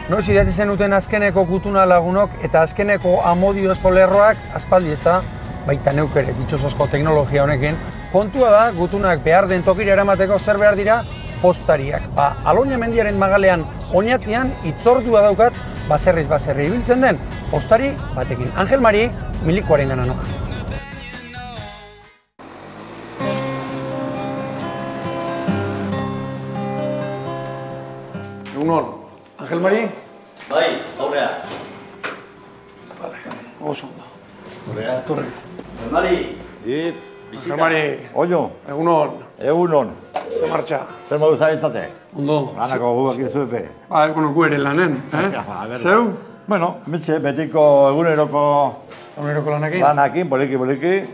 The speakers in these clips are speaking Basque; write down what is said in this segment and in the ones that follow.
Noiz idatzi zenuten azkeneko gutuna lagunok eta azkeneko amodiozko lerroak aspaldi ez da, baita neuk ere ditxosozko teknologia honekin. Kontua da, gutunak behar den tokira eramateko zer behar dira postariak. Aloña mendiaren magalean oinatian itzordua daukat baserriz baserri ibiltzen den postari batekin. Angel Mari, milikoaren gana noja. Egunon, Angel Mari? Bai, aurrea. Vale, oso ondo. Aurrea. Torre. Angel Mari. Angel Mari. Oio. Egunon. Egunon. Ze martxa. Zer modu zabiltzate? Ondo. Lanako guak izuepe. Bueno, gu ere lanen, Zeu? Bueno, mitxe, betiko eguneroko lanakin, poliki.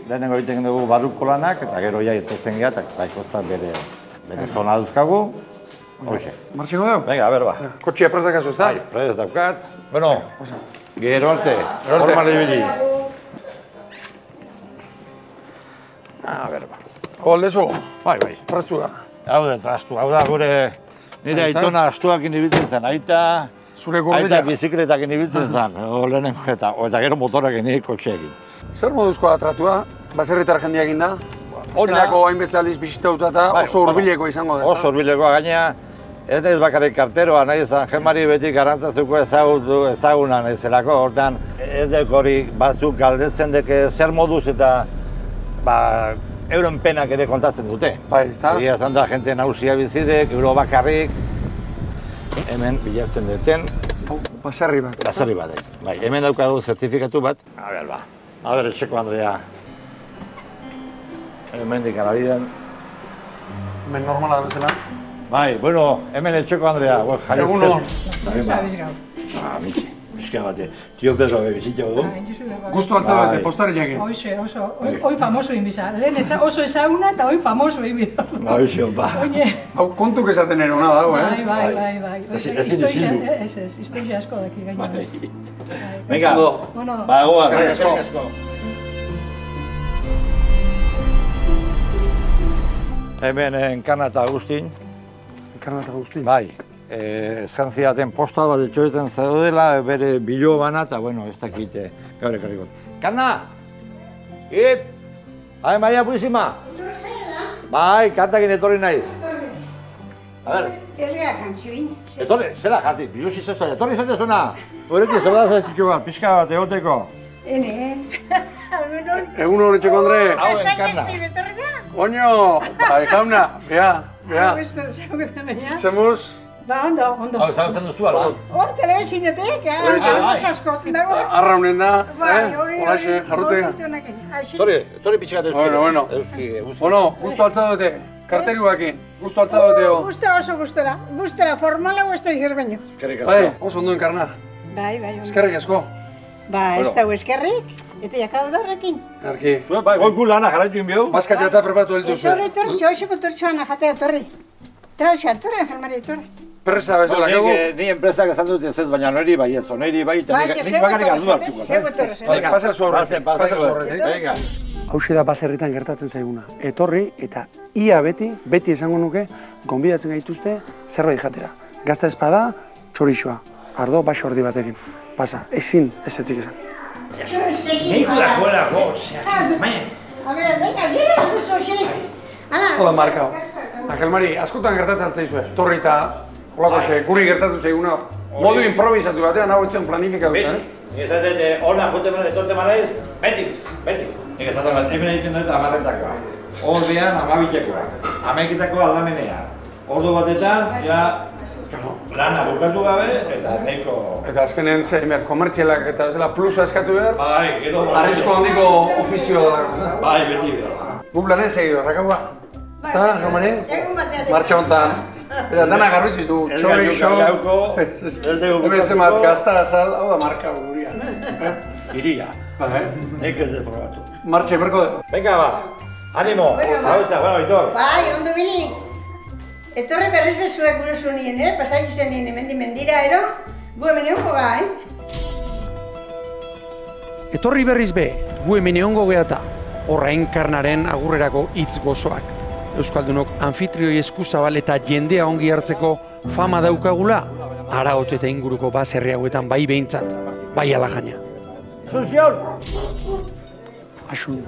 Lehenengo egiten dugu barruko lanak, eta gero ja etozen geha, eta ikozta bere zona duzkagu. Hoxe. Martxeko dugu? Venga, a ber, ba. Kotxia prezakazu, ez da? Bai, prez daukat. Bueno, gero arte, formal ibili. A ber, ba. Holdezu? Bai. Trastu da. Hau da, trastu. Hau da, gure nire aitona astuakin ibiltzen zen. Aita bizikletak ibiltzen zen. Lehenengo eta gero motorakin nire kotxeekin. Zer moduzko da tratua? Baserritar jendeakin da? Azkenako hainbeste aldiz bisitauta eta oso hurbileko izango da, ez da? Oso hurbilekoa gaina, ez nahiz bakarrik karteroa, nahiz Angel Mari beti garantzazuko ezaguna nahizelako, hortan ez dek hori batzuk galdetzen deke zer moduz eta euren penak ere kontatzen dute. Bai, ez da? Egia zan da, jente nausia bizidek, euro bakarrik, hemen bilatzen duten. Baserri bat. Baserri batek. Bai, hemen daukagu zertifikatu bat. A ber, etxeko Andrea. Hemendik arabiden. Hemen normala da bezala? Bai, bueno, hemen etxeko Andrea. Egunon. Mitxe, pixka bate. Tio Pedro bizitxo du. Gustu altza bate, postari jakin. Hoxe, oso. Hoi famoso inbiza. Lehen oso ezaguna eta hoi famoso inbiza. Hoxe, ba. Hau kontuk esaten ere hona dago, Bai. Historia asko daki gaina. Venga, ba, goa. Hemen Enkarnata Agustin. Enkarnata Agustin? Bai. Eskantziaten posta bat etxoetan zaudela, bere bilo bana, eta bueno, ez dakite gaur ekarriko. Enkarna! Ip! Bai, Maria Purísima! Bai, kantakin etorri naiz. A ber. Ez gara jantzi bine. Etorri, zela jantzi, bilusi zezora, etorri zatezuna! Horrekin zela zazitxo bat, pixka bat egoteko. Egunon, etxeko Andre! Hau, Enkarna. Oño! Bai, jauna, bea. Zemuz? Ba, ondo. Hau, ezagutzen duzu, ala? Hor telebizionetek, askoten dago. Arra honen da, hori. Horaxe, jarrutega. Etorri pixkat euskera. Bueno. Bueno, gustu altza dute, karteruakin, gustu altza dute. Oso gustera, formala ez da izer baino. Bai, oso ondo Enkarna. Bai. Eskerrik asko. Ba, ez dago eskerrik, eta jakau da horrekin. Erki. Bai, goiku lana jarraitu inbiau. Baskat jata prepatu heltu zuen. Etorri, txoixo kontortxoan jatea etorri. Trautxo, etorri, Angel Mari, etorri. Presa bezala gego. Ni enpresak esan dut ez baina nori bai ez, nori bai, eta nik bakarrik aldu hartuko. Pasa zu horretik. Venga. Hauxe da baserritan gertatzen zaiguna. Etorri eta ia beti esango nuke, gonbidatzen gaituzte zerbait jatera. Gazta espada, txorixoa, ardo baixo ordi batekin. Pasa, ezin ez etzik esan. Neiku da joelako, A ver, venga, zira esbezo, xeritzi. Oda markao. Angel Mari, askotan gertatzen altzaizue. Torri eta olakoxe, guri gertatu zaiguna. Modu improvisatu batean hau etzen planifikatu. Nik esaten, hona jote mara, etorte mara ez, betik. Nik esaten bat, hemen egiten dut amarretakoa. Ordean amabitekoa, amekitako aldamenean. Ordu batetan, ja, lana bukatu gabe, eta nahiko... Eta azkenen komertzialak eta bezala plusa eskatu behar. Bai, edo... Arrisko handiko ofizio da. Bai, beti behar. Gublanen segidu, errakaua. Zta, Angel Mari? Egun bateatik. Martxa hontan. Bera, dana garritu ditu, txorixo... Hemen zemat, gazta azal, hau da marka guria. Iria. Nik ez dut probatu. Martxa, emerko dugu. Venga, ba. Animo. Hauza, bueno, Aitor. Bai, ondo bili. Etorri berriz bezuek gure zunien, pasaitzen nien mendira, ero? Gu hemen egongo ba, Etorri berriz be, gu hemen egongo geata. Horra Enkarnaren agurrerako hitz gozoak. Euskaldunok anfitrioi eskuzabal eta jendea ongi hartzeko fama daukagula, Araotz eta inguruko baserri hauetan bai behintzat, bai alajaina. Asunción! Asun.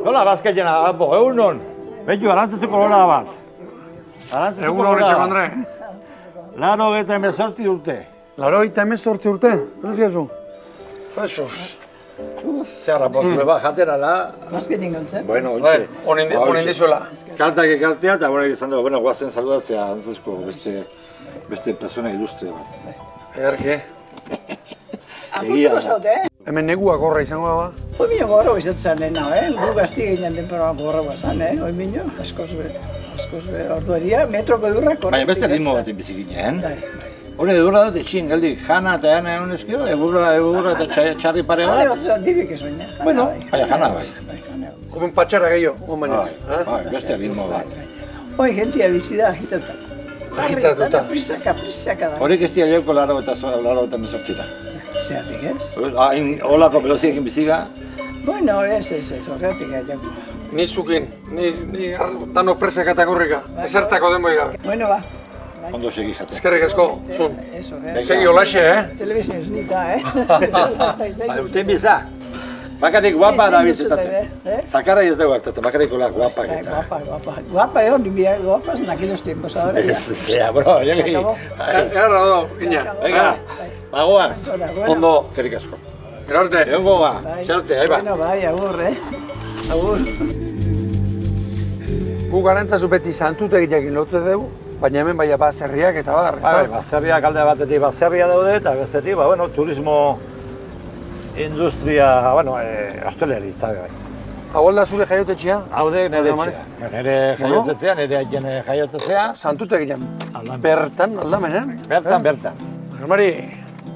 Nola bazkaiena, apo, egunon? Behitu, arantzatzeko lora bat. Egun horretxeko, Andre. Laro eta 18 urte. Laro eta 18 urte? Ez gazu? Jesus. Zer rapotu, eba, jatera la. Bazketin gontzen. Bueno, Honen dizuela. Kaltak ekartea, eta bueno, izan dugu, bueno, guazen saludatzea, antzazko beste persona ilustre bat. Egarki, Apuntuko zaute, Hemen negua gorra izango da, ba? Hoi minio gorro izatzen dena, gu gazti ginen denpora gorro bazan, hoi minio, askoz be, ordu edia, metroko edurrak gorro. Baina beste ritmo baten bizi ginen. Bai. Hore edurra dut etxin, galdik, jana eta jana egon ezkio, egurra eta txarri pare Hale bat. bat dibik ez baina. Bueno, Baina jana bai. Oben patxara gehiago, on baina. Bai, beste ritmo bat. Hoi jentia bizi da agitatuta. Agitatuta. Prisaka da. Horrek ez dira jauko laro eta mesortzira. Zeatik ez? Olako peloziekin biziga. Bueno, ez, horretik gaiako. Ni zukin, ni dano presaka eta gorrika. Ezertako den boiga. Bueno, ba. Ondo segi jaten. Eskerrik asko, zun. Ez horretik. Segi olaxe, Telebizio ez nita, Bai, usten biza. Bakarik guapa da bizitaten. Zakarra ez dugu hartaten, bakarik hola guapak eta. Guapa, guapas en aquellos tiempos ahora ya. Zea, bro, Se acabó. Erra do, ina. Venga, bagoaz. Ondo, Kerik asko. gero arte. Egongo ba, xerte, ahí ba. Bueno, bai, agur, Agur. Gu garantzazu beti santutegiakin lotzen dugu, baina hemen bai baserriak eta bar, ez Bai, da? baserriak alde batetik baserria daude eta bestetik, bueno, turismo industria, bueno, hosteleritza bai. Hau da zure jaiotetxea? Haude nire etxea. Nire jaiotetzea, nire aiten jaiotetzea. Santutegian. Bertan, aldamenean? Bertan. Germari,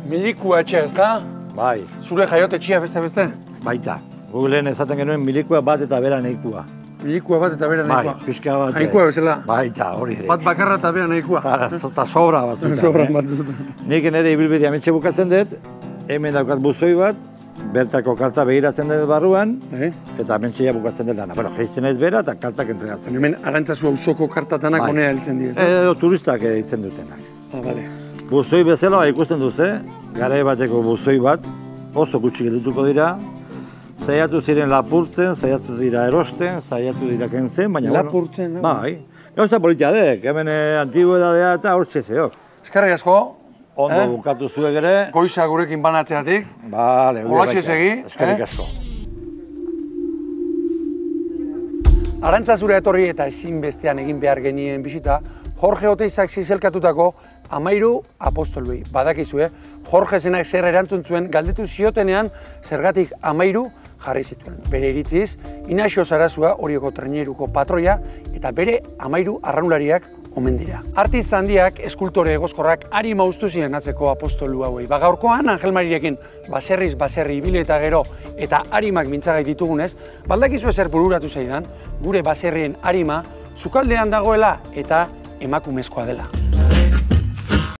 milikua etxea, ez da? Bai, Zure jaiotetxea beste? baita. Googleen esaten genuen milikua bat eta bera nahikoa. Milikua bat eta bera Bai, nahikoa. pixka bat. Nahikoa bezala? Baita, hori de. Bat bakarra eta bera nahikoa. Eta sobra batzutan. Sobra batzutan. Nik nire ibilbidea ametxe bukatzen dut, hemen daukat buzoi bat, bertako karta begiratzen dut barruan, eta amentxea bukatzen dut lana. Bueno, geizten ez bera eta kartak entregatzen. Hemen Arantzazu auzoko kartatanak Bai. honea heltzen dira, ez? Edo turistak egiten dutenak. Bale. Buzoi bezala ikusten duze, garai bateko buzoi bat, oso gutxi geldituko dira, saiatu ziren lapurtzen, saiatu dira erosten, saiatu dira kentzen, baina Lapurtzen, no? Bai. Gauza politia dek, hemen antigüedadea eta hortxe zeok. Eskerrik asko. Ondo bukatu zuek ere. Goiza gurekin banatzeatik. Bale, Olaxe segi. Eskerrik asko. Arantzazura etorri eta ezinbestean egin behar genien bisita, Jorge Oteizak zizelkatutako 13 apostoluei. Badakizue, Jorge zenak zer erantzun zuen galdetu ziotenean zergatik 13 jarri zituen. Bere iritziz, Inaxio Sarazua Orioko traineruko patroia eta bere 13 arraunlariak omen dira. Artista handiak, eskultore egoskorrak arima ustu ziren atzeko apostolu hauei. Gaurkoan Angel Marirekin baserriz baserri ibili eta gero eta arimak mintzagai ditugunez, baldakizue zer bururatu zaidan, gure baserrien arima sukaldean dagoela eta emakumezkoa dela.